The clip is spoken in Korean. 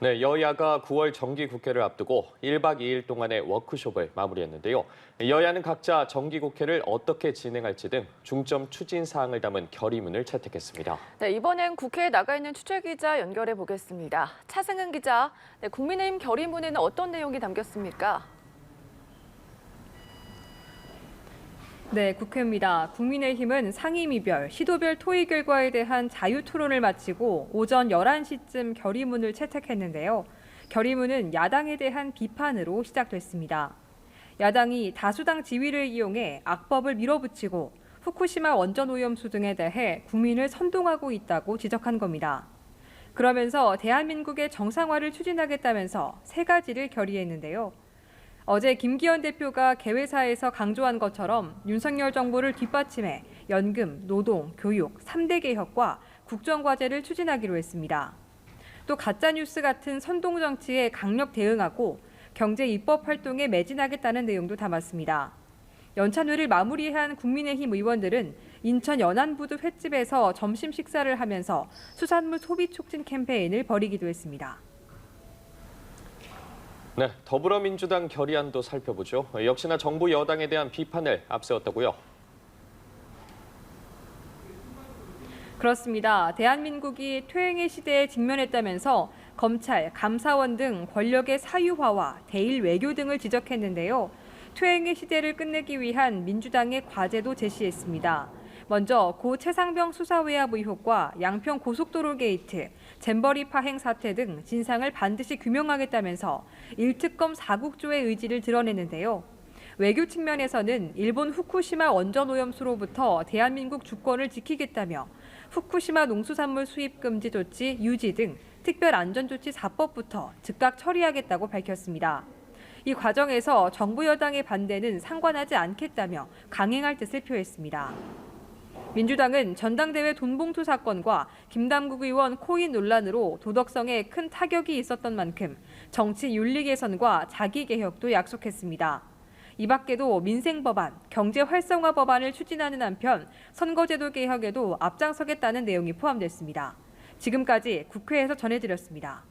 네, 여야가 9월 정기국회를 앞두고 1박 2일 동안의 워크숍을 마무리했는데요. 여야는 각자 정기국회를 어떻게 진행할지 등 중점 추진 사항을 담은 결의문을 채택했습니다. 네, 이번엔 국회에 나가 있는 취재기자 연결해 보겠습니다. 차승은 기자, 네, 국민의힘 결의문에는 어떤 내용이 담겼습니까? 네, 국회입니다. 국민의힘은 상임위별, 시도별 토의 결과에 대한 자유토론을 마치고 오전 11시쯤 결의문을 채택했는데요. 결의문은 야당에 대한 비판으로 시작됐습니다. 야당이 다수당 지위를 이용해 악법을 밀어붙이고 후쿠시마 원전 오염수 등에 대해 국민을 선동하고 있다고 지적한 겁니다. 그러면서 대한민국의 정상화를 추진하겠다면서 세 가지를 결의했는데요. 어제 김기현 대표가 개회사에서 강조한 것처럼 윤석열 정부를 뒷받침해 연금, 노동, 교육, 3대 개혁과 국정과제를 추진하기로 했습니다. 또 가짜뉴스 같은 선동정치에 강력 대응하고 경제 입법 활동에 매진하겠다는 내용도 담았습니다. 연찬회를 마무리한 국민의힘 의원들은 인천 연안부두 횟집에서 점심 식사를 하면서 수산물 소비 촉진 캠페인을 벌이기도 했습니다. 네, 더불어민주당 결의안도 살펴보죠. 역시나 정부 여당에 대한 비판을 앞세웠다고요. 그렇습니다. 대한민국이 퇴행의 시대에 직면했다면서 검찰, 감사원 등 권력의 사유화와 대일 외교 등을 지적했는데요. 퇴행의 시대를 끝내기 위한 민주당의 과제도 제시했습니다. 먼저 고 최상병 수사외압 의혹과 양평 고속도로 게이트, 잼버리 파행 사태 등 진상을 반드시 규명하겠다면서 1특검 4국조의 의지를 드러냈는데요. 외교 측면에서는 일본 후쿠시마 원전 오염수로부터 대한민국 주권을 지키겠다며 후쿠시마 농수산물 수입 금지 조치 유지 등 특별안전조치 4법부터 즉각 처리하겠다고 밝혔습니다. 이 과정에서 정부 여당의 반대는 상관하지 않겠다며 강행할 뜻을 표했습니다. 민주당은 전당대회 돈봉투 사건과 김남국 의원 코인 논란으로 도덕성에 큰 타격이 있었던 만큼 정치 윤리 개선과 자기 개혁도 약속했습니다. 이 밖에도 민생 법안, 경제 활성화 법안을 추진하는 한편 선거제도 개혁에도 앞장서겠다는 내용이 포함됐습니다. 지금까지 국회에서 전해드렸습니다.